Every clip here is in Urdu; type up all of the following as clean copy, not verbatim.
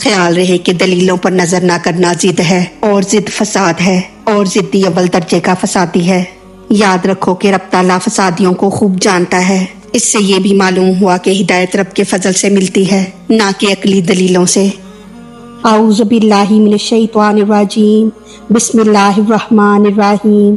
خیال رہے کہ دلیلوں پر نظر نہ کرنا ضد ہے، اور ضد فساد ہے، اور ضدی اول درجے کا فسادی ہے۔ یاد رکھو کہ رب تعالیٰ فسادیوں کو خوب جانتا ہے۔ اس سے یہ بھی معلوم ہوا کہ ہدایت رب کے فضل سے ملتی ہے، نہ کہ عقلی دلیلوں سے۔ اعوذ باللہ من الشیطان الرجیم، بسم اللہ الرحمن الرحیم۔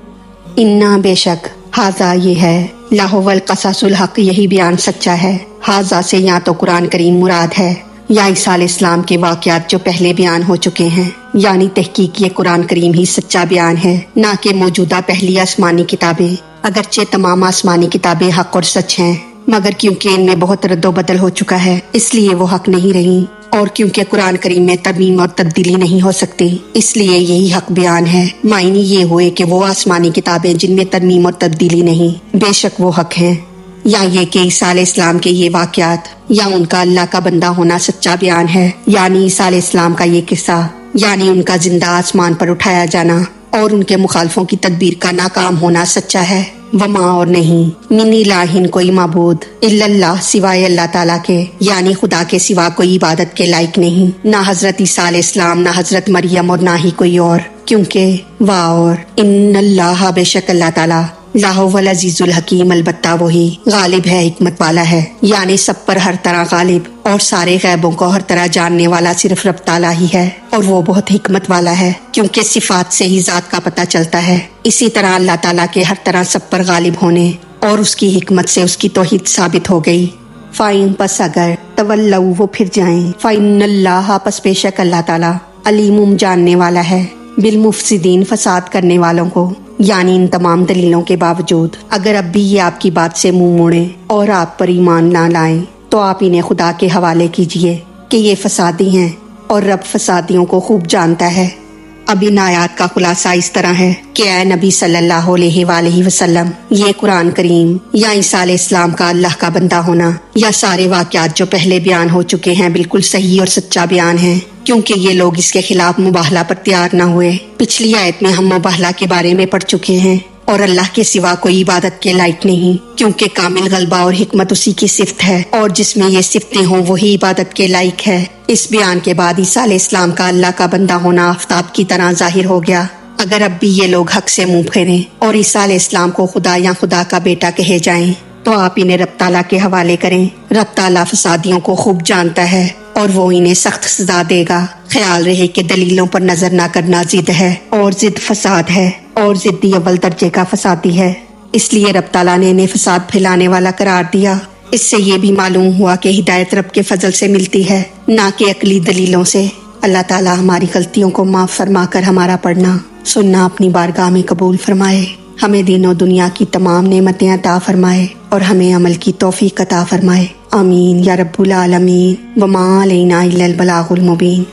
انا بے شک، ہاذا یہ ہے، لہو القصص الحق یہی بیان سچا ہے۔ ہاذا سے یا تو قرآن کریم مراد ہے یا عیسیٰ علیہ السلام کے واقعات جو پہلے بیان ہو چکے ہیں، یعنی تحقیق یہ قرآن کریم ہی سچا بیان ہے، نہ کہ موجودہ پہلی آسمانی کتابیں۔ اگرچہ تمام آسمانی کتابیں حق اور سچ ہیں، مگر کیونکہ ان میں بہت رد و بدل ہو چکا ہے اس لیے وہ حق نہیں رہی، اور کیونکہ قرآن کریم میں ترمیم اور تبدیلی نہیں ہو سکتی اس لیے یہی حق بیان ہے۔ معنی یہ ہوئے کہ وہ آسمانی کتابیں جن میں ترمیم اور تبدیلی نہیں، بے شک وہ حق ہیں، یا یہ کہ عیسیٰ علیہ السلام کے یہ واقعات یا ان کا اللہ کا بندہ ہونا سچا بیان ہے، یعنی عیسیٰ علیہ السلام کا یہ قصہ، یعنی ان کا زندہ آسمان پر اٹھایا جانا اور ان کے مخالفوں کی تدبیر کا ناکام ہونا سچا ہے۔ وما اور نہیں، من الہ کوئی معبود، الا اللہ سوائے اللہ تعالیٰ کے، یعنی خدا کے سوا کوئی عبادت کے لائق نہیں، نہ حضرت عیسیٰ علیہ السلام، نہ حضرت مریم، اور نہ ہی کوئی اور، کیونکہ اور ان اللہ بے شک اللہ تعالیٰ، لاہو العزیز الحکیم، البتہ وہی غالب ہے، حکمت والا ہے، یعنی سب پر ہر طرح غالب، اور سارے غیبوں کو ہر طرح جاننے والا صرف رب تعالیٰ ہی ہے، اور وہ بہت حکمت والا ہے، کیونکہ صفات سے ہی ذات کا پتہ چلتا ہے۔ اسی طرح اللہ تعالیٰ کے ہر طرح سب پر غالب ہونے اور اس کی حکمت سے اس کی توحید ثابت ہو گئی۔ فَإِن پس اگر تولوا وہ پھر جائیں، فَإِنَّ اللَّهَ پس بے شک اللہ تعالیٰ علیم جاننے والا ہے، بالمفسدین فساد کرنے والوں کو، یعنی ان تمام دلیلوں کے باوجود اگر اب بھی یہ آپ کی بات سے منہ موڑیں اور آپ پر ایمان نہ لائیں تو آپ انہیں خدا کے حوالے کیجئے کہ یہ فسادی ہیں، اور رب فسادیوں کو خوب جانتا ہے۔ اب ان آیات کا خلاصہ اس طرح ہے کہ اے نبی صلی اللہ علیہ وآلہ وسلم، یہ قرآن کریم یا عیسیٰ علیہ السلام کا اللہ کا بندہ ہونا یا سارے واقعات جو پہلے بیان ہو چکے ہیں بالکل صحیح اور سچا بیان ہے، کیونکہ یہ لوگ اس کے خلاف مباہلہ پر تیار نہ ہوئے۔ پچھلی آیت میں ہم مباہلہ کے بارے میں پڑھ چکے ہیں، اور اللہ کے سوا کوئی عبادت کے لائق نہیں، کیونکہ کامل غلبہ اور حکمت اسی کی صفت ہے، اور جس میں یہ صفتیں ہوں وہی عبادت کے لائق ہے۔ اس بیان کے بعد عیسیٰ علیہ السلام کا اللہ کا بندہ ہونا آفتاب کی طرح ظاہر ہو گیا۔ اگر اب بھی یہ لوگ حق سے منہ پھیریں اور عیسیٰ علیہ السلام کو خدا یا خدا کا بیٹا کہے جائیں تو آپ انہیں رب تعالیٰ کے حوالے کریں۔ رب تعالیٰ فسادیوں کو خوب جانتا ہے اور وہ انہیں سخت سزا دے گا۔ خیال رہے کہ دلیلوں پر نظر نہ کرنا ضد ہے، اور ضد فساد ہے، اور ضدی اول درجے کا فسادی ہے، اس لیے رب تعالیٰ نے انہیں فساد پھیلانے والا قرار دیا۔ اس سے یہ بھی معلوم ہوا کہ ہدایت رب کے فضل سے ملتی ہے، نہ کہ عقلی دلیلوں سے۔ اللہ تعالیٰ ہماری غلطیوں کو معاف فرما کر ہمارا پڑھنا سننا اپنی بارگاہ میں قبول فرمائے، ہمیں دین و دنیا کی تمام نعمتیں عطا فرمائے، اور ہمیں عمل کی توفیق عطا فرمائے۔ آمین یا رب العالمین۔ وما علینا الا البلاغ المبین۔